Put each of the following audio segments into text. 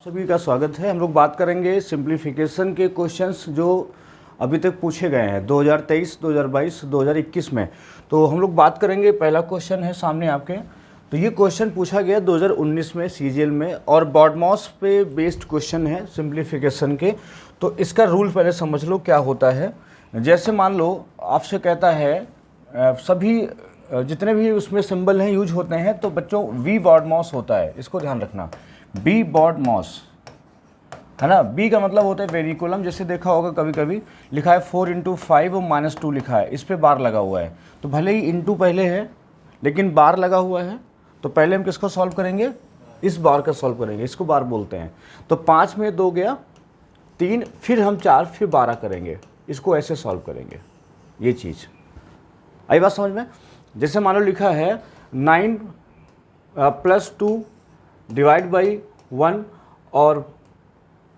सभी का स्वागत है। हम लोग बात करेंगे सिंप्लीफिकेशन के क्वेश्चंस जो अभी तक पूछे गए हैं 2023, 2022, 2021 में। तो हम लोग बात करेंगे, पहला क्वेश्चन है सामने आपके। तो ये क्वेश्चन पूछा गया 2019 में सीजीएल में और बॉडमॉस पे बेस्ड क्वेश्चन है सिंप्लीफिकेशन के। तो इसका रूल पहले समझ लो क्या होता है। जैसे मान लो आपसे कहता है सभी जितने भी उसमें सिंबल हैं यूज होते हैं, तो बच्चों वी बॉडमॉस होता है, इसको ध्यान रखना। बी बॉडमॉस है ना। बी का मतलब होता है वेरिकुलम। जैसे देखा होगा कभी कभी लिखा है 4 × 5 और -2 लिखा है, इस पे बार लगा हुआ है। तो भले ही इंटू पहले है लेकिन बार लगा हुआ है, तो पहले हम किसको सॉल्व करेंगे? इस बार का सॉल्व करेंगे, इसको बार बोलते हैं। तो 5 में 2 गया 3, फिर हम 4, फिर 12 करेंगे, इसको ऐसे सॉल्व करेंगे। ये चीज़ आई बात समझ में? जैसे मान लो लिखा है 9 + 2 डिवाइड बाई 1 और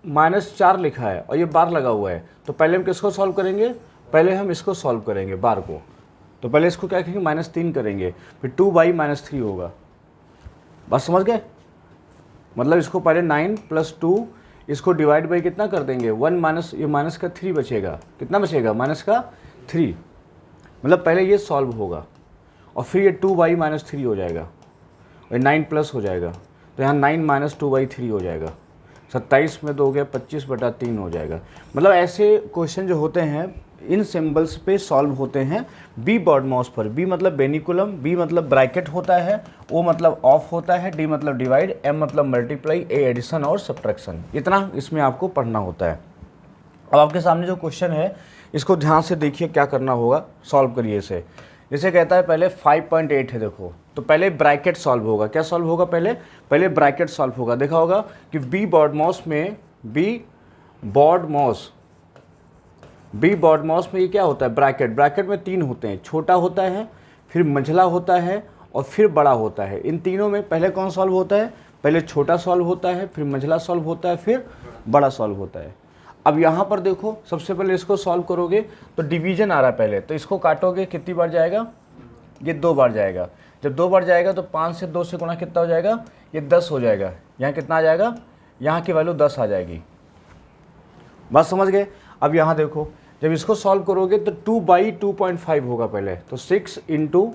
-4 लिखा है और ये बार लगा हुआ है। तो पहले हम किसको सॉल्व करेंगे? पहले हम इसको सॉल्व करेंगे बार को। तो पहले इसको क्या करेंगे? -3 करेंगे, फिर 2/-3 होगा। बस समझ गए? मतलब इसको पहले 9 + 2 इसको डिवाइड बाई कितना कर देंगे? 1 माइनस, ये माइनस का 3 बचेगा। कितना बचेगा? -3। मतलब पहले ये सॉल्व होगा और फिर ये 2/-3 हो जाएगा और 9 प्लस हो जाएगा। तो यहाँ 9 - 2/3 हो जाएगा। 27 में 2 गया 25/3 हो जाएगा। मतलब ऐसे क्वेश्चन जो होते हैं इन सिंबल्स पे सॉल्व होते हैं बी बॉडमॉस पर। बी मतलब बेनिकुलम, बी मतलब ब्रैकेट होता है, ओ मतलब ऑफ होता है, डी मतलब डिवाइड, एम मतलब मल्टीप्लाई, ए एडिशन और सब्ट्रैक्शन। इतना इसमें आपको पढ़ना होता है। अब आपके सामने जो क्वेश्चन है इसको ध्यान से देखिए, क्या करना होगा, सॉल्व करिए इसे। जैसे कहता है पहले 5.8 है, देखो तो पहले ब्रैकेट सॉल्व होगा। क्या सॉल्व होगा? पहले ब्रैकेट सॉल्व होगा। देखा होगा कि बी बॉडमॉस में ये क्या होता है? ब्रैकेट। ब्रैकेट में 3 होते हैं, छोटा होता है, फिर मंझला होता है और फिर बड़ा होता है। इन तीनों में पहले कौन सॉल्व होता है? पहले छोटा सॉल्व होता है, फिर मंझला सॉल्व होता है, फिर बड़ा सॉल्व होता है। अब यहाँ पर देखो, सबसे पहले इसको सॉल्व करोगे तो डिवीजन आ रहा है पहले, तो इसको काटोगे कितनी बार जाएगा? ये 2 बार जाएगा। जब 2 बार जाएगा तो 5 से 2 से गुणा कितना हो जाएगा? ये 10 हो जाएगा। यहाँ कितना आ जाएगा? यहाँ की वैल्यू 10 आ जाएगी। बात समझ गए? अब यहाँ देखो, जब इसको सॉल्व करोगे तो 2/2.5 होगा पहले, तो 6 ×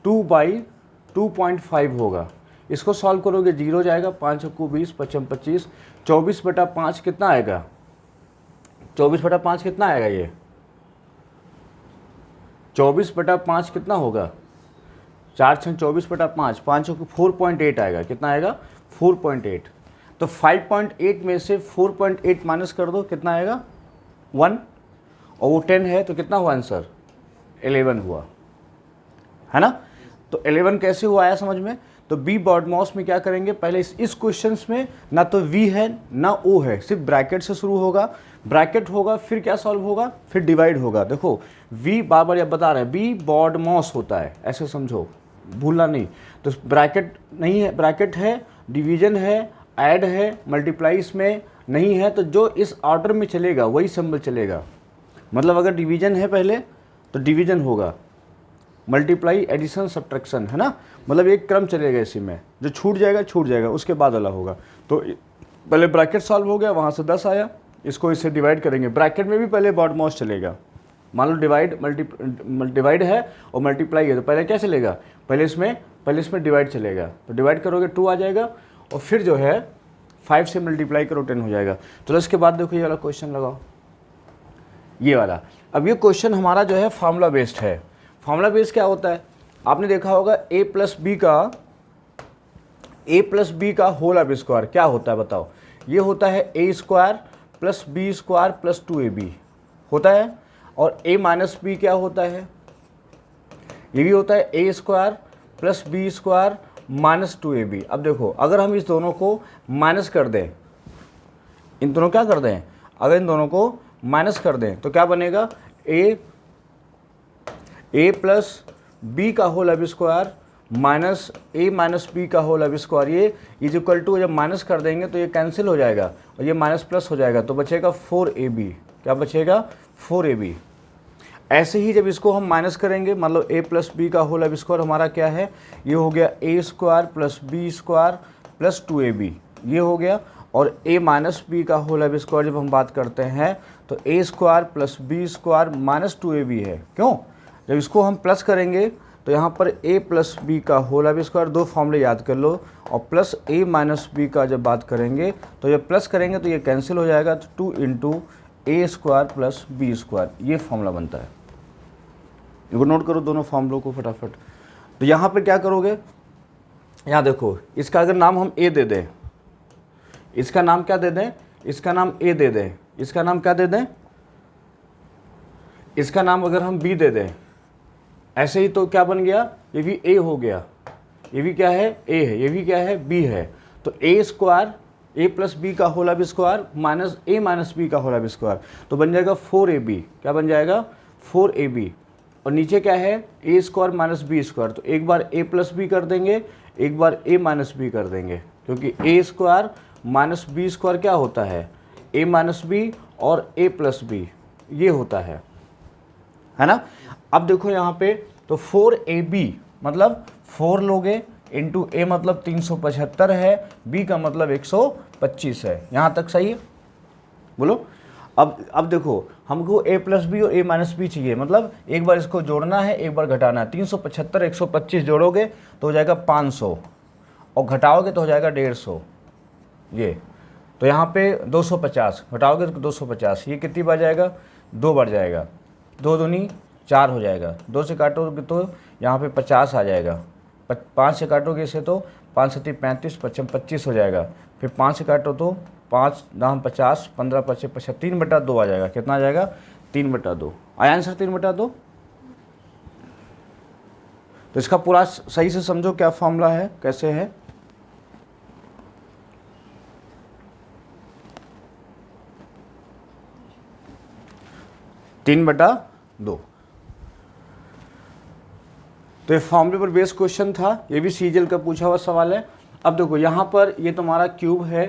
2/2.5 होगा। इसको सॉल्व करोगे 0 जाएगा, 5 × 20, 5 × 25, 24/5 कितना आएगा? 24/5 कितना आएगा? ये 24/5 कितना होगा? 4 × 24/5, 5 × 4.8 आएगा। कितना आएगा? 4.8। तो 5.8 में से 4.8 माइनस कर दो, कितना आएगा? 1। और वो 10 है तो कितना हुआ आंसर? 11 हुआ, है ना। तो 11 कैसे हुआ आया समझ में? तो बी बॉडमॉस में क्या करेंगे? पहले इस क्वेश्चंस में ना तो वी है ना ओ है, सिर्फ ब्रैकेट से शुरू होगा। ब्रैकेट होगा, फिर क्या सॉल्व होगा? फिर डिवाइड होगा। देखो वी बार बार बता रहे हैं बी बॉडमॉस होता है, ऐसे समझो, भूलना नहीं। तो ब्रैकेट नहीं है, ब्रैकेट है, डिवीजन है, ऐड है, मल्टीप्लाई इसमें नहीं है, तो जो इस ऑर्डर में चलेगा वही सिंबल चलेगा। मतलब अगर डिवीजन है पहले तो डिवीजन होगा, मल्टीप्लाई, एडिशन, सब्ट्रैक्शन, है ना। मतलब एक क्रम चलेगा इसी में, जो छूट जाएगा उसके बाद वाला होगा। तो पहले ब्रैकेट सॉल्व हो गया, वहाँ से 10 आया, इसको इससे डिवाइड करेंगे। ब्रैकेट में भी पहले बॉडमॉस चलेगा। मान लो डिवाइड है और मल्टीप्लाई है, तो पहले क्या चलेगा? पहले इसमें डिवाइड चलेगा। तो डिवाइड करोगे 2 आ जाएगा और फिर जो है 5 से मल्टीप्लाई करो 10 हो जाएगा। तो इसके बाद देखो ये वाला क्वेश्चन लगाओ, ये वाला। अब ये क्वेश्चन हमारा जो है फार्मूला बेस्ड है। फार्मूला बेस्ड क्या होता है? आपने देखा होगा a + b का होल अब स्क्वायर क्या होता है बताओ? ये होता है a² + b² + 2ab होता है। और a - b क्या होता है? ये भी होता है a² + b² - 2ab। अब देखो, अगर हम इस दोनों को माइनस कर दें, इन दोनों क्या कर दें? अगर इन दोनों को माइनस कर दें तो क्या बनेगा? a + b का होल अब स्क्वायर माइनस a - b का होल अब स्क्वायर, ये इज इक्वल टू, जब माइनस कर देंगे तो ये कैंसिल हो जाएगा और ये माइनस प्लस हो जाएगा, तो बचेगा 4ab। क्या बचेगा? 4ab। ऐसे ही जब इसको हम माइनस करेंगे, मान लो a + b का होल अब स्क्वायर हमारा क्या है? ये हो गया a² + b² + 2ab, ये हो गया। और a माइनस बी का होल स्क्वायर जब हम बात करते हैं तो a square plus b square minus 2ab है। क्यों? जब इसको हम प्लस करेंगे तो यहाँ पर a प्लस बी का होल स्क्वायर, दो फॉर्मूले याद कर लो, और प्लस a माइनस बी का जब बात करेंगे तो जब प्लस करेंगे तो ये कैंसिल हो जाएगा, तो 2 इंटू ए स्क्वायर प्लस बी स्क्वायर, ये फॉर्मूला बनता है। इनको नोट करो दोनों फॉर्मूलों को फटाफट। तो यहाँ पे क्या करोगे, यहाँ देखो, इसका अगर नाम हम a दे दें, इसका नाम क्या दे दें, इसका नाम a दे दें, इसका नाम क्या दे दें, इसका नाम अगर हम b दे दें, ऐसे ही तो क्या बन गया, ये भी a हो गया, ये भी क्या है, a है, ये भी क्या है, b है। तो a square a plus B का whole square minus a minus B का होल स्क्वायर, तो बन जाएगा 4ab। क्या बन जाएगा, 4ab। और नीचे क्या है, a square minus b square, तो एक बार a प्लस बी कर देंगे, एक बार a माइनस बी कर देंगे, क्योंकि a square minus b square क्या होता है, a माइनस बी और a प्लस बी, ये होता है ना। अब देखो यहाँ पे, तो 4ab मतलब 4 लोगे इंटू a मतलब 375 है, b का मतलब 125 है। यहाँ तक सही है, बोलो। अब देखो, हमको a प्लस बी और a माइनस बी चाहिए, मतलब एक बार इसको जोड़ना है, एक बार घटाना है। 375 125 जोड़ोगे तो हो जाएगा 500, और घटाओगे तो हो जाएगा 150, ये। तो यहाँ पे 250 घटाओगे तो 250, ये कितनी बार जाएगा, 2 बार जाएगा, 2 दूनी 4 हो जाएगा, 2 से काटोगे तो यहाँ पे 50 आ जाएगा, 5 से काटोगे इसे तो 5 से 35, 25 हो जाएगा, फिर 5 से काटो तो 5 दाम 50, 15 25 25, 3/2 आ जाएगा। कितना आ जाएगा, 3/2। आया आंसर 3/2। तो इसका पूरा सही से समझो क्या फॉर्मूला है, कैसे है। तीन बटा दो। तो ये फॉर्मूले पर बेस्ड क्वेश्चन था, ये भी सीजीएल का पूछा हुआ सवाल है। अब देखो यहाँ पर ये तुम्हारा क्यूब है,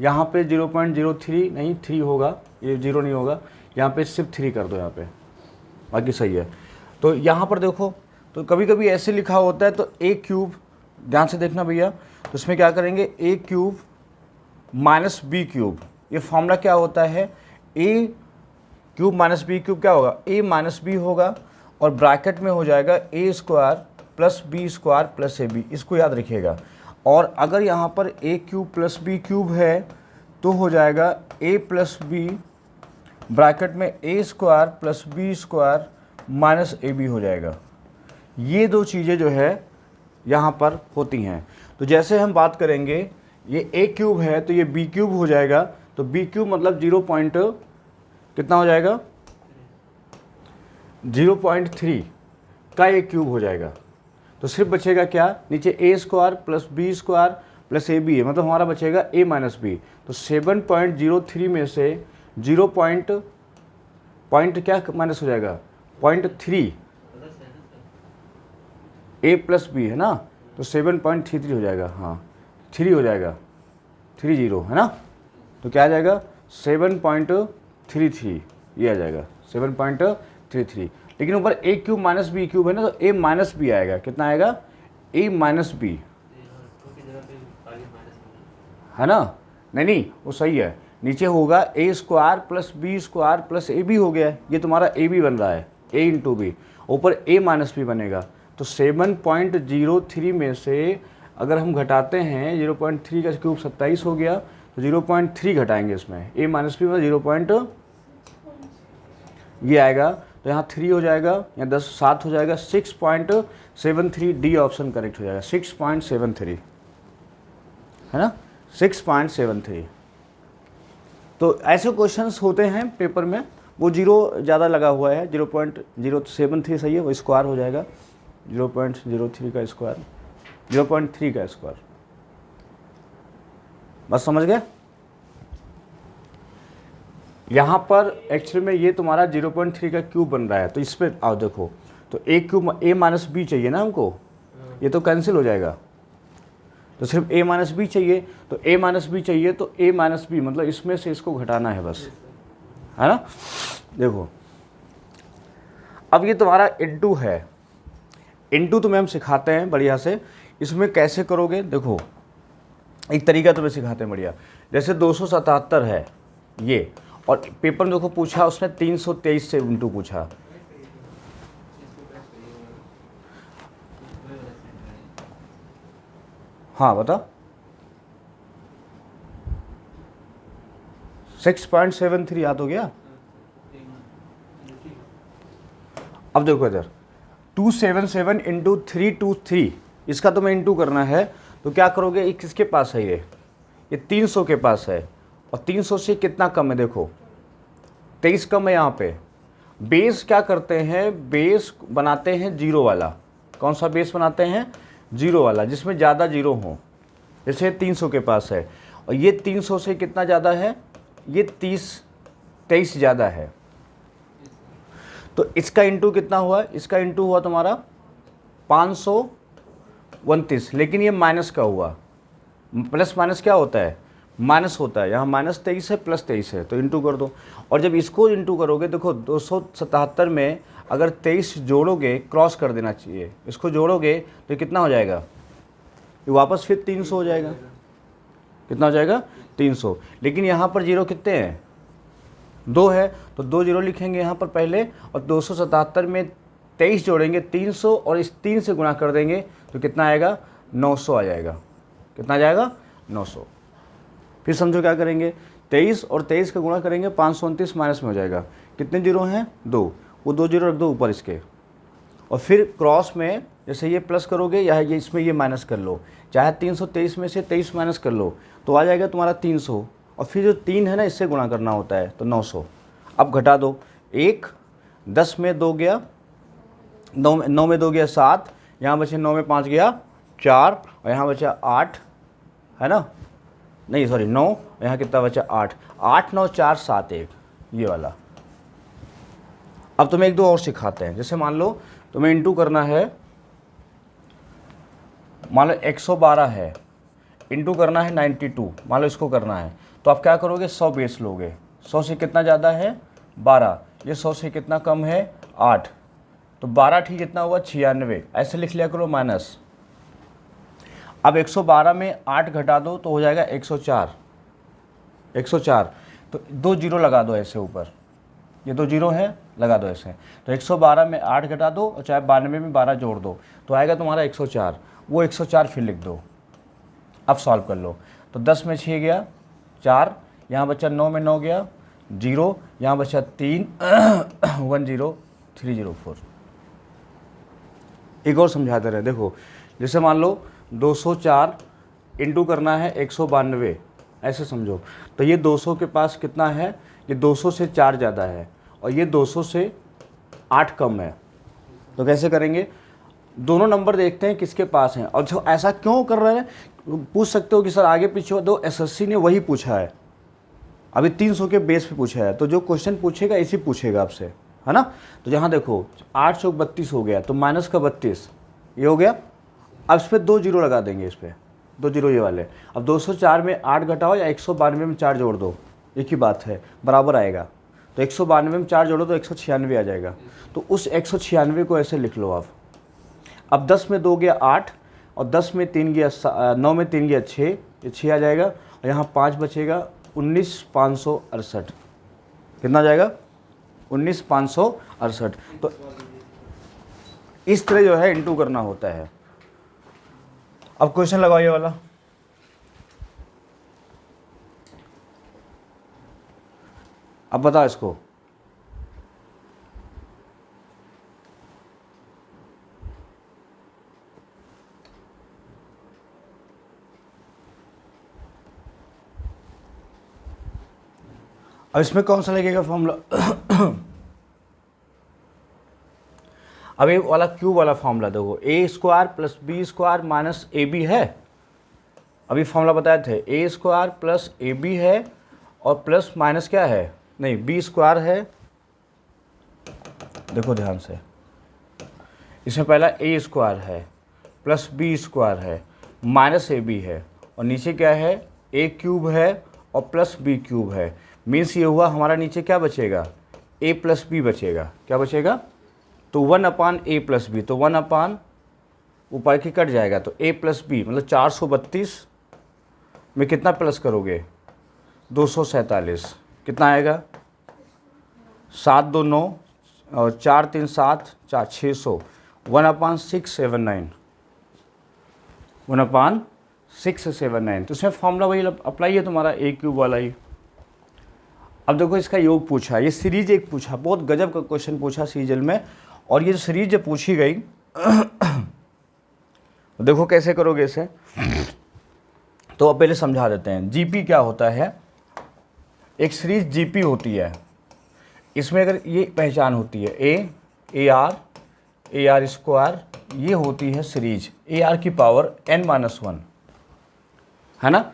यहाँ पे 0.03 नहीं 3 होगा, ये 0 नहीं होगा, यहाँ पे सिर्फ 3 कर दो यहाँ पे, बाकी सही है। तो यहाँ पर देखो, तो कभी कभी ऐसे लिखा होता है, तो a क्यूब, ध्यान से देखना भैया, तो इसमें क्या करेंगे, a cube minus b cube, ये फॉर्मूला क्या होता है, a cube minus b cube क्या होगा, a माइनस बी होगा, और ब्रैकेट में हो जाएगा a square plus b square plus ab, इसको याद रखिएगा। और अगर यहाँ पर a cube plus b cube है तो हो जाएगा a प्लस बी ब्रैकेट में a square plus b square minus ab हो जाएगा। ये दो चीज़ें जो है यहाँ पर होती हैं। तो जैसे हम बात करेंगे, ये a क्यूब है तो ये b क्यूब हो जाएगा, तो b क्यूब मतलब 0 पॉइंट कितना हो जाएगा, 0.3 का a क्यूब हो जाएगा। तो सिर्फ बचेगा क्या, नीचे a square plus b square plus ab है, मतलब हमारा बचेगा a माइनस बी। तो 7.03 में से 0 पॉइंट क्या माइनस हो जाएगा, 0.3 a प्लस बी है ना, तो 7.33 हो जाएगा, हाँ 3 हो जाएगा, 30 है ना। तो क्या आ जाएगा, 7.33, ये आ जाएगा 7.33। लेकिन ऊपर a cube minus b cube है ना, तो a माइनस बी आएगा, कितना आएगा, a माइनस बी, है ना। नहीं वो सही है, नीचे होगा a square plus b square plus a b हो गया, ये तुम्हारा ए बी बन रहा है, a इंटू बी, ऊपर a माइनस बी बनेगा। तो 7.03 में से अगर हम घटाते हैं 0.3 का क्यूब 27 हो गया, तो 0.3 घटाएंगे इसमें, a माइनस बी में 0. ये आएगा, तो यहाँ 3 हो जाएगा, यहाँ 7 हो जाएगा, 6.73, डी ऑप्शन करेक्ट हो जाएगा, 6.73 है ना, 6.73। तो ऐसे क्वेश्चंस होते हैं पेपर में, वो 0 ज़्यादा लगा हुआ है, 0.073 सही है, वो स्क्वायर हो जाएगा, 0.03 का स्क्वायर, 0.3 का स्क्वायर, बस समझ गए। यहाँ पर एक्चुअली में ये तुम्हारा 0.3 का क्यूब बन रहा है, तो इस पर आओ देखो, तो a cube a minus b चाहिए ना हमको, ये तो कैंसिल हो जाएगा, तो सिर्फ a माइनस बी चाहिए, तो a माइनस बी चाहिए, तो a माइनस बी मतलब इसमें से इसको घटाना है बस, है ना। देखो अब ये तुम्हारा इंटू है, इंटू तुम्हें हम सिखाते हैं बढ़िया से, इसमें कैसे करोगे देखो, एक तरीका तुम्हें सिखाते हैं बढ़िया। जैसे 277 है ये, और पेपर में देखो पूछा उसने 323 से इंटू पूछा। हाँ बता। 6.73 याद हो गया। अब देखो इधर 277 इंटू 323, इसका तुम्हें इंटू करना है तो क्या करोगे, ये किसके पास है, ये 300 के पास है, और 300 से कितना कम है, देखो 23 कम है यहाँ पे। बेस क्या करते हैं, बेस बनाते हैं जीरो वाला। कौन सा बेस बनाते हैं, जीरो वाला, जिसमें ज़्यादा जीरो हो। जैसे 300 के पास है और ये 300 से कितना ज़्यादा है, ये 23 ज़्यादा है, तो इसका इंटू कितना हुआ, इसका इंटू हुआ तुम्हारा 529, लेकिन ये माइनस का हुआ। प्लस माइनस क्या होता है, माइनस होता है, यहाँ -23 है +23 है, तो इंटू कर दो। और जब इसको इंटू करोगे, देखो 277 में अगर 23 जोड़ोगे, क्रॉस कर देना चाहिए, इसको जोड़ोगे तो कितना हो जाएगा, ये वापस फिर 300 हो जाएगा। कितना हो जाएगा, 300। लेकिन यहाँ पर जीरो कितने हैं, 2 है, तो 2 जीरो लिखेंगे यहाँ पर पहले, और 277 में 23 जोड़ेंगे 300, और इस 3 से गुणा कर देंगे तो कितना आएगा, 900 आ जाएगा। कितना आ जाएगा, 900। फिर समझो क्या करेंगे, 23 और 23 का गुणा करेंगे, 529 माइनस में हो जाएगा। कितने जीरो हैं, 2, वो 2 जीरो रख दो ऊपर इसके, और फिर क्रॉस में जैसे ये प्लस करोगे या ये इसमें ये माइनस कर लो, चाहे 323 में से 23 माइनस कर लो तो आ जाएगा तुम्हारा 300, और फिर जो 3 है ना इससे गुणा करना होता है, तो 900। अब घटा दो, 1 10 में 2 गया, 9 में 2 गया 7, यहाँ बचे 9 में 5 गया 4, और यहाँ बचा 8 है ना, नहीं सॉरी 9, और यहाँ कितना बचा 8, 8 9 4 7 1, ये वाला। अब तुम्हें एक दो और सिखाते हैं। जैसे मान लो तुम्हें इंटू करना है, मान लो 112 है, इंटू करना है 92, मान लो इसको करना है, तो आप क्या करोगे, 100 बेस लोगे। 100 से कितना ज़्यादा है, 12, ये 100 से कितना कम है, 8, तो 12 ठीक कितना हुआ, 96, ऐसे लिख लिया करो माइनस। अब 112 में 8 घटा दो तो हो जाएगा 104, 104, तो 2 जीरो लगा दो ऐसे ऊपर, ये 2 जीरो है, लगा दो ऐसे, तो 112 में 8 घटा दो, और चाहे 92 में 12 जोड़ दो, तो आएगा तुम्हारा 104, वो 104 फिर लिख दो। अब सॉल्व कर लो, तो 10 में 6 गया 4, यहाँ बचा 9 में 9 गया 0, यहाँ बचा 3 10304। एक और समझाते रहे, देखो जैसे मान लो 204 इंटू करना है 192, ऐसे समझो, तो ये 200 के पास कितना है, ये 200 से 4 ज़्यादा है, और ये 200 से 8 कम है, तो कैसे करेंगे, दोनों नंबर देखते हैं किसके पास हैं। और जो ऐसा क्यों कर रहे हैं, पूछ सकते हो कि सर आगे पीछे दो एसएससी ने वही पूछा है, अभी 300 के बेस पे पूछा है, तो जो क्वेश्चन पूछेगा इसी पूछेगा आपसे, है ना। तो जहाँ देखो 8 चौक 32 हो गया, तो माइनस का 32 ये हो गया। अब इस पर 2 जीरो लगा देंगे, इस पर 2 जीरो ये वाले। अब 204 में 8 घटाओ या 192 में 4 जोड़ दो, एक ही बात है, बराबर आएगा। तो 192 में 4 जोड़ो तो 196 आ जाएगा, तो उस 196 को ऐसे लिख लो आप। अब 10 में 2 गया 8, और 10 में 3 गया 9 में 3 गया 6, ये 6 आ जाएगा, और यहाँ 5 बचेगा 19,568। कितना आ जाएगा, 19,568। तो इस तरह जो है इंटू करना होता है। अब क्वेश्चन लगाओ ये वाला, अब बताओ इसको। अब इसमें कौन सा लगेगा फॉर्मूला अब ये वाला क्यूब वाला फॉर्मूला देखो, a² plus b² minus ab है। अभी फॉर्मूला बताए थे, a² प्लस ab है, और प्लस माइनस क्या है, नहीं b² है। देखो ध्यान से, इसमें पहला a² है प्लस b² है माइनस ab है, और नीचे क्या है, a³ है और प्लस b³ है। मीन्स ये हुआ हमारा नीचे क्या बचेगा, a प्लस b बचेगा। क्या बचेगा, तो 1/a प्लस b, तो 1 ऊपर की कट जाएगा, तो a प्लस b मतलब 432 में कितना प्लस करोगे, 247, कितना आएगा, 7 2 9 और 4 3 7 4 600, 1/679, 1/679। तो इसमें फॉर्मूला वही अप्लाई है तुम्हारा a क्यूब वाला ही। अब देखो इसका योग पूछा, ये सीरीज एक पूछा, बहुत गजब का क्वेश्चन पूछा सीजल में। और ये जो सीरीज जब पूछी गई देखो कैसे करोगे इसे, तो अब पहले समझा देते हैं। जीपी क्या होता है, एक सीरीज जीपी होती है, इसमें अगर ये पहचान होती है ए आर स्क्वायर, ये होती है सीरीज ए आर की पावर n-1, है ना।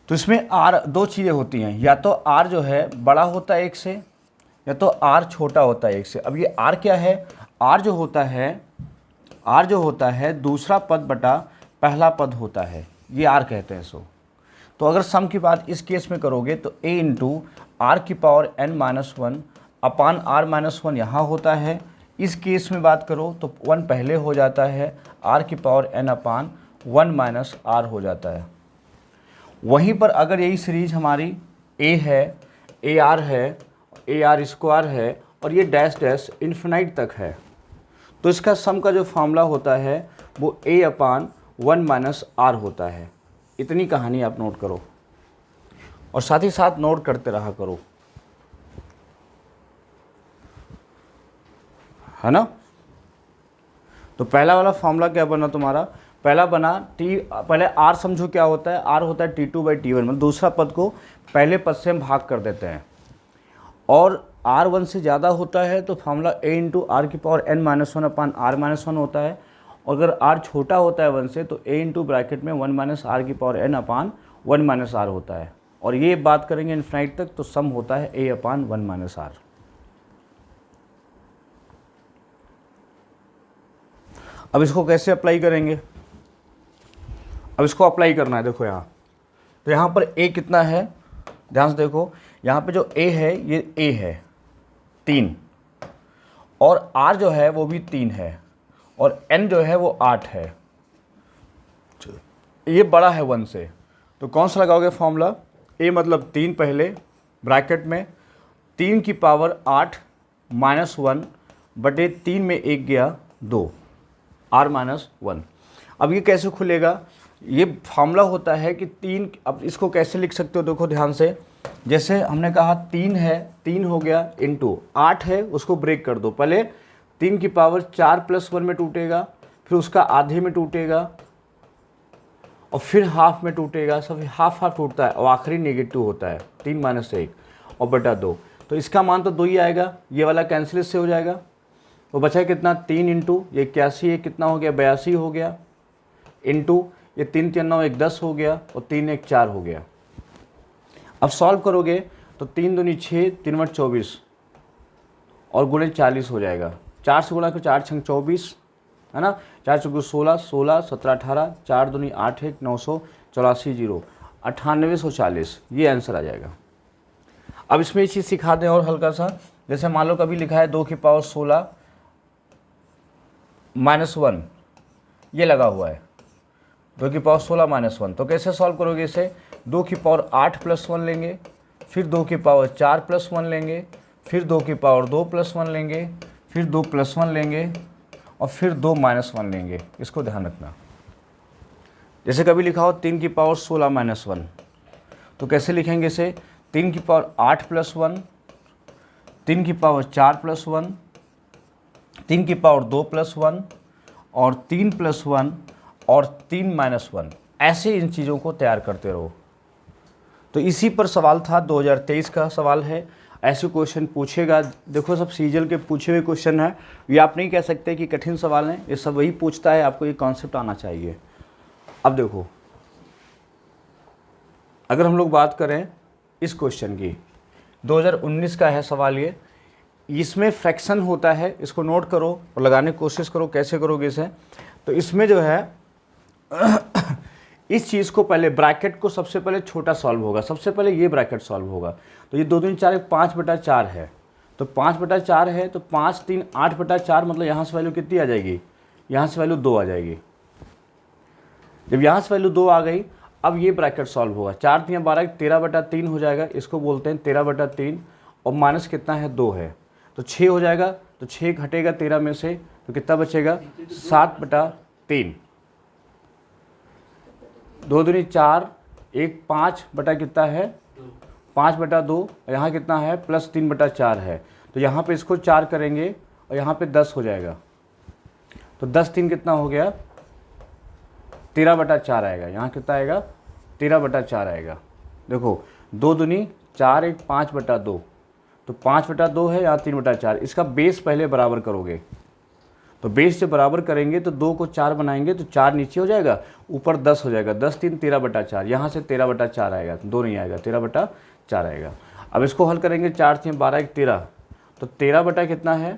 तो इसमें आर दो चीज़ें होती हैं, या तो आर जो है बड़ा होता है 1 से, या तो आर छोटा होता है 1 से। अब ये आर क्या है, आर जो होता है दूसरा पद बटा पहला पद होता है, ये आर कहते हैं इसको। तो अगर सम की बात इस केस में करोगे तो a इंटू आर की पावर n-1 अपान r-1 यहाँ होता है। इस केस में बात करो तो 1 पहले हो जाता है, r की power n upon 1 minus r हो जाता है। वहीं पर अगर यही सीरीज हमारी a है, ar है, ar स्क्वायर है और ये डैश डैश इन्फिनाइट तक है, तो इसका सम का जो फार्मूला होता है वो a अपान 1 माइनस r होता है। इतनी कहानी आप नोट करो और साथ ही साथ नोट करते रहा करो, है ना। तो पहला वाला फॉर्मूला क्या बना तुम्हारा, पहला बना पहले r समझो क्या होता है, r होता है T2/T1, मतलब दूसरा पद को पहले पद से हम भाग कर देते हैं, और r 1 से ज़्यादा होता है तो फार्मूला a इंटू आर की पावर n-1 अपान r-1 होता है। और अगर r छोटा होता है 1 से तो a इंटू ब्रैकेट में 1 माइनस आर की power n upon 1 minus r होता है। और ये बात करेंगे इन्फिनाइट तक तो सम होता है a अपान 1 माइनस आर। अब इसको कैसे अप्लाई करेंगे, अब इसको अप्लाई करना है। देखो यहाँ, तो यहाँ पर a कितना है, ध्यान से देखो, यहाँ पे जो a है ये a है 3, और r जो है वो भी 3 है, और n जो है वो 8 है, ये बड़ा है 1 से। तो कौन सा लगाओगे फॉर्मूला, a मतलब 3 पहले ब्रैकेट में 3 की पावर 8 माइनस 1 बटे 3 में 1 गया 2 r-1। अब ये कैसे खुलेगा, ये फार्मूला होता है कि 3, अब इसको कैसे लिख सकते हो, देखो ध्यान से, जैसे हमने कहा 3 है, 3 हो गया इंटू 8 है, उसको ब्रेक कर दो। पहले 3 की पावर 4 + 1 में टूटेगा, फिर उसका आधे में टूटेगा, और फिर हाफ में टूटेगा, सब हाफ हाफ टूटता है, और आखिरी नेगेटिव होता है 3 माइनस 1 और बटा 2। तो इसका मान तो 2 ही आएगा, ये वाला कैंसिल से हो जाएगा। तो बचा कितना, 3 इंटू ये 81 है, कितना हो गया 82 हो गया, इंटू ये 3 3 9 1 10 हो गया, और 3 1 4 हो गया। अब सॉल्व करोगे तो 3 दूनी 6, 3 8 24 और गुणे 40 हो जाएगा। 4 से गुणा कर 4 6 24, है ना, 4 चौके 16, 16 17 18, 4 दूनी 8 1 984 0 9840, ये आंसर आ जाएगा। अब इसमें ये चीज़ सिखा दें और हल्का सा, जैसे मान लो कभी लिखा है 2 की पावर 16 माइनस 1, ये लगा हुआ है 2 की पावर 16 माइनस 1, तो कैसे सॉल्व करोगे इसे, 2 की पावर 8 + 1 लेंगे, फिर 2 की पावर 4 + 1 लेंगे, फिर 2 की पावर 2 + 1 लेंगे, फिर 2 + 1 लेंगे, और फिर 2 माइनस 1 लेंगे। इसको ध्यान रखना। जैसे कभी लिखा हो 3 की पावर 16 माइनस 1, तो कैसे लिखेंगे इसे, 3 की पावर 8 + 1, 3 की पावर 4 + 1, 3 की पावर 2 + 1, और 3 + 1 और 3 माइनस 1, ऐसे इन चीज़ों को तैयार करते रहो। तो इसी पर सवाल था, 2023 का सवाल है। ऐसे क्वेश्चन पूछेगा, देखो सब सीजल के पूछे हुए क्वेश्चन हैं, ये आप नहीं कह सकते कि कठिन सवाल हैं, ये सब वही पूछता है, आपको ये कॉन्सेप्ट आना चाहिए। अब देखो, अगर हम लोग बात करें इस क्वेश्चन की, 2019 का है सवाल ये, इसमें फ्रैक्शन होता है, इसको नोट करो और लगाने की कोशिश करो, कैसे करोगे इसे। तो इसमें जो है इस चीज़ को पहले ब्रैकेट को सबसे पहले छोटा सॉल्व होगा, सबसे पहले ये ब्रैकेट सॉल्व होगा। तो ये 2 दूनी 4 5/4 है, तो 5/4 है, तो 5 3 8/4, मतलब यहाँ से वैल्यू कितनी आ जाएगी, यहाँ से वैल्यू 2 आ जाएगी। जब यहाँ से वैल्यू 2 आ गई, अब ये ब्रैकेट सॉल्व होगा, 4×3 = 12, 13/3 हो जाएगा, इसको बोलते हैं 13/3, और माइनस कितना है 2 है, तो 6 हो जाएगा, तो 6 घटेगा 13 में से, तो कितना बचेगा 7/3, 2 दूनी 4, 1 5 बटा कितना है 5/2, यहाँ कितना है +3/4 है, तो यहाँ पे इसको 4 करेंगे और यहाँ पे 10 हो जाएगा, तो 10×3 कितना हो गया 13/4 आएगा, यहाँ कितना आएगा 13/4 आएगा। देखो 2 दूनी 4, 1 5/2, तो 5/2 है, यहाँ 3/4, इसका बेस पहले बराबर करोगे, तो बेस जब बराबर करेंगे तो 2 को 4 बनाएंगे तो 4 नीचे हो जाएगा, ऊपर 10 हो जाएगा, 10×3 13/4, यहाँ से 13/4 आएगा, 2 नहीं आएगा, 13/4 आएगा। अब इसको हल करेंगे, 4×3 = 12, 1 13, तो 13 बटा कितना है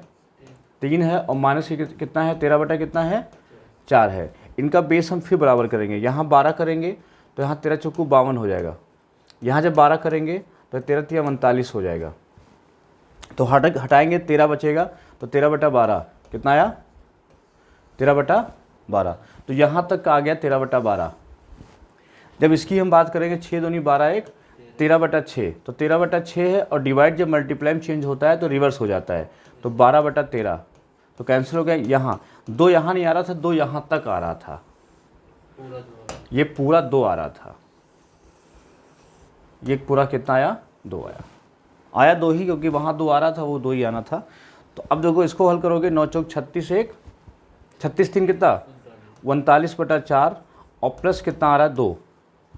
3 है, और माइनस कितना है 13 बटा कितना है 4 है। इनका बेस हम फिर बराबर करेंगे, यहाँ 12 करेंगे तो यहाँ 13 चौकू 52 हो जाएगा, यहाँ जब 12 करेंगे तो 13 × 3 = 39 हो जाएगा, तो हटाएंगे 13 बचेगा, तो 13/12 कितना आया 13/12, तो यहाँ तक का आ गया 13/12। जब इसकी हम बात करेंगे 6 दूनी 12, 1 13/6, तो 13/6 है, और डिवाइड जब मल्टीप्लाई में चेंज होता है तो रिवर्स हो जाता है, तो 12/13, तो कैंसिल हो गया। यहाँ 2 यहाँ नहीं आ रहा था, 2 यहाँ तक आ रहा था, ये पूरा 2 आ रहा था, ये पूरा कितना आया 2 आया 2 ही, क्योंकि वहाँ 2 आ रहा था, वो 2 ही आना था। तो अब देखो इसको हल करोगे, 9 चौक 36, 1 36 3 कितना 39/4, और प्लस कितना आ रहा है 2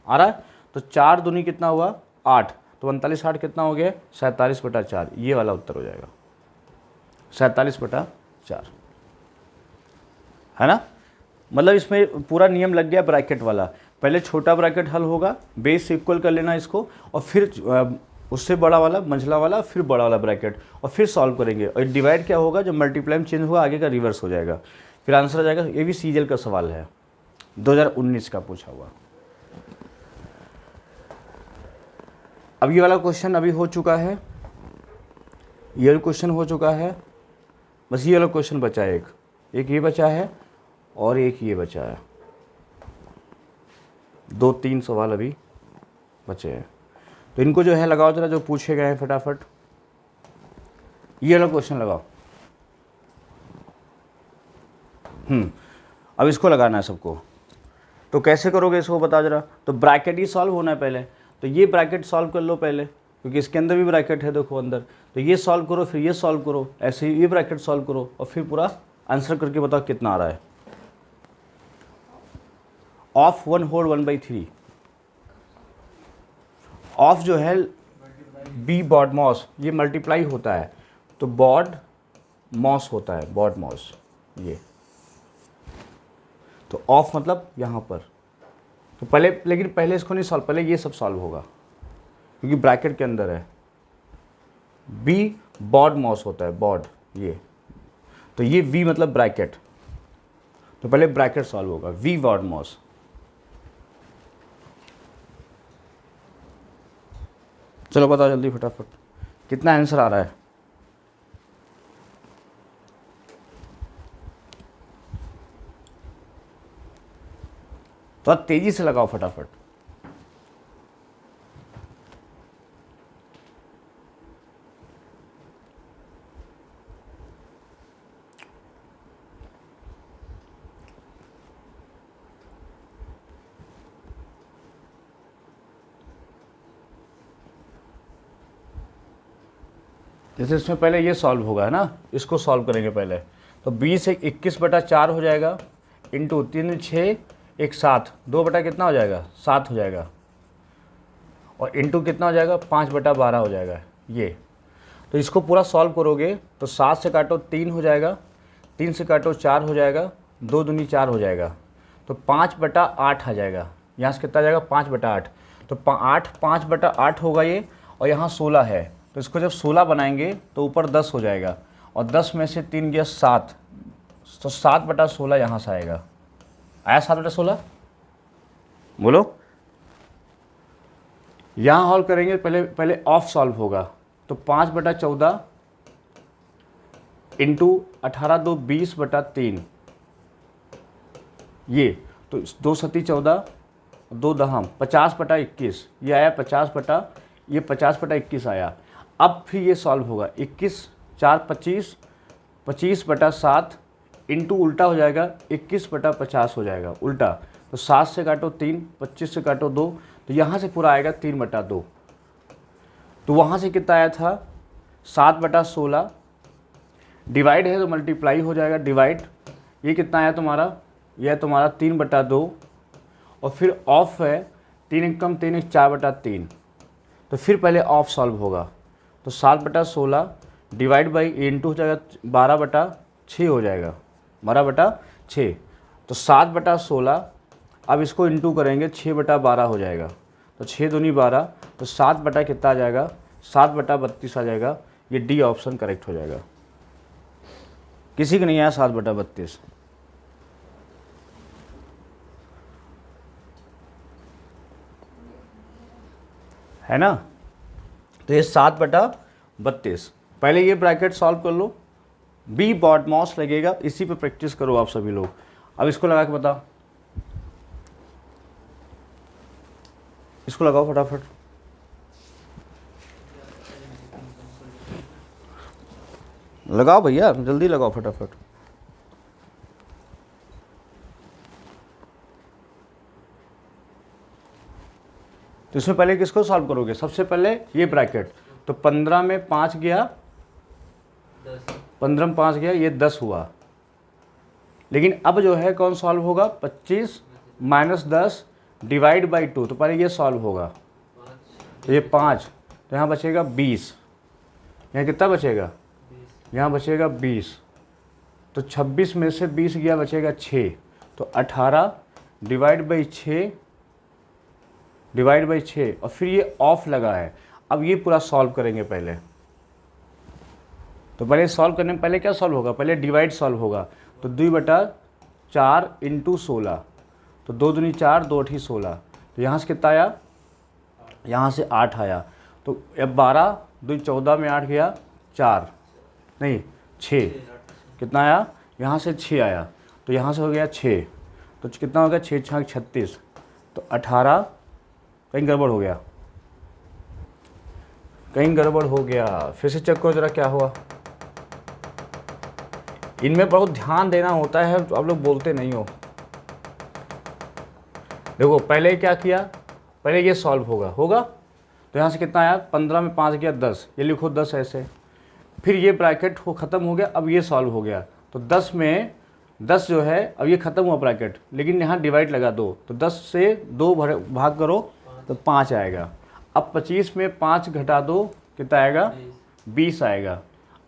आ रहा है, तो 4 दूनी कितना हुआ 8, तो 39 8 कितना हो गया 47/4, ये वाला उत्तर हो जाएगा 47/4, है ना। मतलब इसमें पूरा नियम लग गया ब्रैकेट वाला, पहले छोटा ब्रैकेट हल होगा, बेस इक्वल कर लेना इसको, और फिर उससे बड़ा वाला मंझला वाला, फिर बड़ा वाला ब्रैकेट, और फिर सॉल्व करेंगे। और डिवाइड क्या होगा, जब मल्टीप्लाई में चेंज होगा आगे का रिवर्स हो जाएगा, फिर आंसर आ जाएगा। ये भी सीजीएल का सवाल है, 2019 का पूछा हुआ। अब ये वाला क्वेश्चन अभी हो चुका है, ये क्वेश्चन हो चुका है, बस ये वाला क्वेश्चन बचा है, एक ये बचा है और एक ये बचा है, 2-3 सवाल अभी बचे हैं। तो इनको जो है लगाओ जरा, जो पूछे गए हैं फटाफट, ये वाला क्वेश्चन लगाओ। अब इसको लगाना है सबको, तो कैसे करोगे इसको बता जरा। तो ब्रैकेट ही सॉल्व होना है पहले, तो ये ब्रैकेट सॉल्व कर लो पहले, क्योंकि इसके अंदर भी ब्रैकेट है, देखो अंदर, तो ये सॉल्व करो, फिर ये सॉल्व करो, ऐसे ही ये ब्रैकेट सॉल्व करो, और फिर पूरा आंसर करके बताओ कितना आ रहा है। ऑफ 1 होल 1/3, ऑफ जो है बी बॉड मॉस, ये मल्टीप्लाई होता है, तो बॉड मॉस होता है, बॉड मॉस ये, तो ऑफ मतलब यहाँ पर। तो पहले, लेकिन पहले इसको नहीं सॉल्व, पहले ये सब सॉल्व होगा, क्योंकि ब्रैकेट के अंदर है। बी बॉड मॉस होता है, बॉड ये, तो ये वी मतलब ब्रैकेट, तो पहले ब्रैकेट सॉल्व होगा, वी बॉड मॉस। चलो बताओ जल्दी फटाफट कितना आंसर आ रहा है। तो तेजी से लगाओ फटाफट। जैसे इसमें पहले ये सॉल्व होगा, है ना, इसको सॉल्व करेंगे पहले, तो 20 एक 21/4 हो जाएगा, इंटू 3 6 1 7, 2 बटा कितना हो जाएगा 7 हो जाएगा, और इंटू कितना हो जाएगा 5/12 हो जाएगा ये। तो इसको पूरा सॉल्व करोगे तो 7 से काटो 3 हो जाएगा, 3 से काटो 4 हो जाएगा, 2 दूनी 4 हो जाएगा, तो 5/8 आ जाएगा। यहाँ से कितना आ जाएगा 5/8, तो 5/8 होगा ये, और यहाँ 16 है, तो इसको जब 16 बनाएंगे तो ऊपर 10 हो जाएगा, और 10 में से 3 गया 7, तो 7/16 यहाँ से आएगा। आया 7/16, बोलो। यहाँ हॉल करेंगे, पहले ऑफ सॉल्व होगा, तो 5/14 इंटू 18 2 20/3 ये, तो 2 7 14 2 दहम 50/21, ये आया 50/21 आया। अब फिर ये सॉल्व होगा 21 4 25, 25/7 इंटू उल्टा हो जाएगा 21/50 हो जाएगा उल्टा। तो 7 से काटो 3, 25 से काटो 2, तो यहाँ से पूरा आएगा 3/2। तो वहाँ से कितना आया था 7/16, डिवाइड है तो मल्टीप्लाई हो जाएगा, डिवाइड ये कितना आया तुम्हारा, यह है तुम्हारा 3/2, और फिर ऑफ है 3 एक कम 3 एक 4/3। तो फिर पहले ऑफ सॉल्व होगा, तो 7/16 डिवाइड बाई इंटू हो जाएगा 12/6 हो जाएगा, 12/6। तो 7/16, अब इसको इंटू करेंगे 6/12 हो जाएगा, तो 6 दूनी 12, तो 7 कितना आ जाएगा 7/32 आ जाएगा। ये डी ऑप्शन करेक्ट हो जाएगा। किसी का नहीं आया 7/32, है ना। तो ये 7/32। पहले ये ब्रैकेट सॉल्व कर लो, बी बॉडमॉस लगेगा, इसी पे प्रैक्टिस करो आप सभी लोग। अब इसको लगा के बताओ, इसको लगाओ फटाफट। लगाओ भैया, जल्दी लगाओ फटाफट। तो इसमें पहले किसको सॉल्व करोगे, सबसे पहले ये ब्रैकेट। तो 15 में 5 गया, 15 में 5 गया, ये 10 हुआ। लेकिन अब जो है कौन सॉल्व होगा, 25 माइनस 10 डिवाइड बाई 2। तो पहले ये सॉल्व होगा, तो ये 5, तो यहाँ बचेगा 20। यहाँ कितना बचेगा, यहाँ बचेगा 20। तो 26 में से 20 गया, बचेगा 6। तो 18 डिवाइड बाई 6 और फिर ये ऑफ लगा है। अब ये पूरा सॉल्व करेंगे पहले। तो पहले सॉल्व करने में पहले क्या सॉल्व होगा, पहले डिवाइड सॉल्व होगा। तो 2/4 इंटू 16, तो 2 दूनी 4, 2 अठी 16। तो यहाँ से कितना आया, यहाँ से 8 आया। तो अब 12 2 14 में 8 गया 4 नहीं 6, कितना आया, यहाँ से 6 आया। तो यहाँ से हो गया 6, तो कितना हो गया 6 6 36। तो 18, कहीं गड़बड़ हो गया, कहीं गड़बड़ हो गया, फिर से चेक करो जरा क्या हुआ। इनमें बहुत ध्यान देना होता है, तो आप लोग बोलते नहीं हो। देखो पहले क्या किया, पहले ये सॉल्व होगा। तो यहाँ से कितना आया, 15 में 5 गया 10, ये लिखो 10 ऐसे। फिर ये ब्रैकेट हो ख़त्म हो गया, अब ये सॉल्व हो गया। तो 10 में 10 जो है, अब ये ख़त्म हुआ ब्रैकेट, लेकिन यहाँ डिवाइड लगा 2, तो 10 से 2 भाग करो तो 5 आएगा। अब 25 में 5 घटा दो, कितना आएगा 20 आएगा।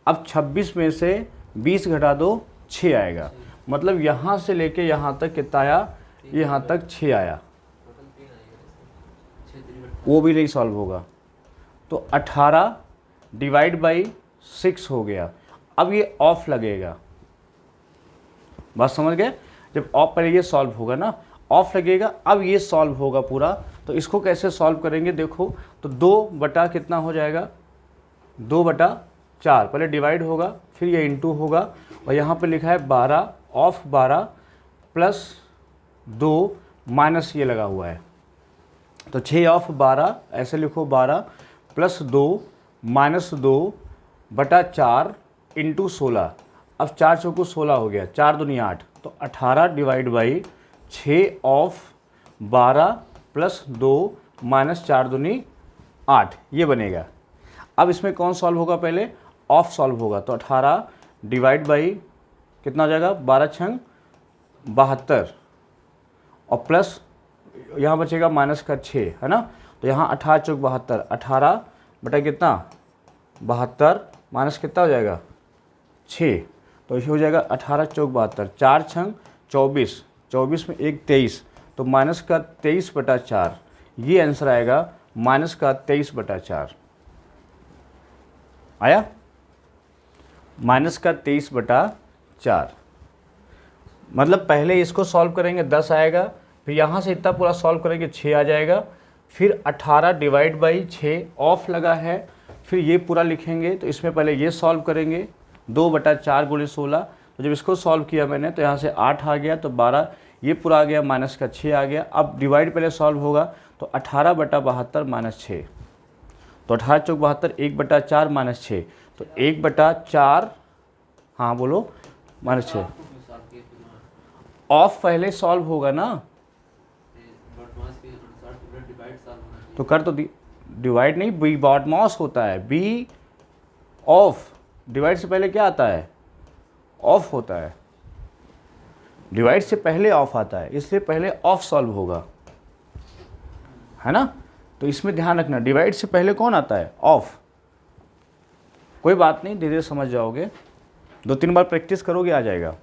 अब 26 में से 20 घटा दो 6 आएगा। मतलब यहाँ से लेके यहाँ तक कितना आया, यहाँ तक 6 आया, वो भी नहीं सॉल्व होगा। तो 18 डिवाइड बाई 6 हो गया। अब ये ऑफ लगेगा, बात समझ गए। जब ऑफ पहले ये सॉल्व होगा ना, ऑफ लगेगा, अब ये सॉल्व होगा पूरा। तो इसको कैसे सॉल्व करेंगे देखो, तो 2 बटा कितना हो जाएगा, 2/4। पहले डिवाइड होगा, फिर ये इंटू होगा, और यहाँ पे लिखा है 12 ऑफ 12 प्लस 2 माइनस ये लगा हुआ है। तो 6 ऑफ 12 ऐसे लिखो, 12 प्लस 2 माइनस 2/4 इंटू 16। अब 4 चौको 16 हो गया, 4 दूनी 8। तो 18 divide by 6 of 12 plus 2 minus 4 दूनी 8, ये बनेगा। अब इसमें कौन सॉल्व होगा, पहले ऑफ सॉल्व होगा। तो 18 डिवाइड बाई कितना हो जाएगा, 12 छंग 72, और प्लस यहाँ बचेगा माइनस का 6, है ना। तो यहाँ 18 चौक 72, 18 बटा कितना 72 माइनस कितना हो जाएगा 6। तो ये हो जाएगा 18 चौक 72, 4 छंग 24, 24 में 1 23, तो माइनस का 23/4। ये आंसर आएगा माइनस का 23/4 आया, माइनस का 23/4। मतलब पहले इसको सॉल्व करेंगे 10 आएगा, फिर यहाँ से इतना पूरा सॉल्व करेंगे 6 आ जाएगा, फिर 18 डिवाइड बाई 6 ऑफ लगा है, फिर ये पूरा लिखेंगे। तो इसमें पहले ये सॉल्व करेंगे 2/4 × 16। तो जब इसको सॉल्व किया मैंने, तो यहाँ से 8 आ गया, तो 12 ये पूरा आ गया, माइनस का 6 आ गया। अब डिवाइड पहले सॉल्व होगा तो 18/72 माइनस 6, तो 18 चौक 72, 1/4 माइनस 6, तो 1/4, हाँ बोलो, माइनस 6। ऑफ पहले सॉल्व होगा ना, तो कर तो डिवाइड नहीं, बी बॉड मॉस होता है, बी ऑफ, डिवाइड से पहले क्या आता है, ऑफ होता है, डिवाइड से पहले ऑफ आता है, इसलिए पहले ऑफ सॉल्व होगा, है ना। तो इसमें ध्यान रखना, डिवाइड से पहले कौन आता है, ऑफ। कोई बात नहीं, धीरे धीरे समझ जाओगे, 2-3 बार प्रैक्टिस करोगे आ जाएगा।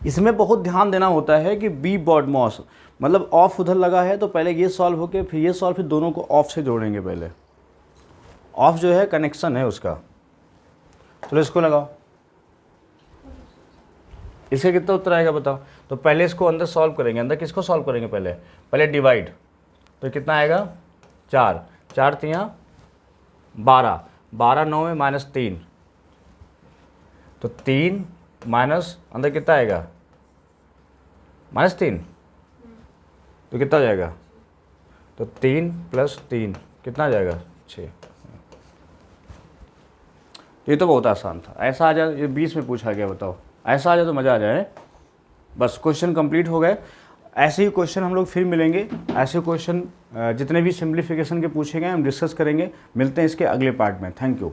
इसमें बहुत ध्यान देना होता है कि बी बॉड मॉस, मतलब ऑफ उधर लगा है तो पहले ये सॉल्व होके फिर ये सॉल्व, फिर दोनों को ऑफ से जोड़ेंगे। पहले ऑफ जो है कनेक्शन है उसका। चलो इसको लगाओ, इसका कितना उत्तर आएगा बताओ। तो पहले इसको अंदर सॉल्व करेंगे, अंदर किसको सॉल्व करेंगे, पहले डिवाइड, तो कितना आएगा 4, 4 तियाँ 12, 12 9 में -3, तो 3 माइनस अंदर कितना आएगा -3, तो कितना हो जाएगा, तो 3 + 3 कितना आ जाएगा 6। ये तो बहुत आसान था, ऐसा आ जाए, ये 20 में पूछा गया, बताओ ऐसा आ जाए तो मज़ा आ जाए। बस क्वेश्चन कंप्लीट हो गए। ऐसे ही क्वेश्चन हम लोग फिर मिलेंगे, ऐसे क्वेश्चन जितने भी सिंप्लीफिकेशन के पूछे गए हम डिस्कस करेंगे। मिलते हैं इसके अगले पार्ट में। Thank you.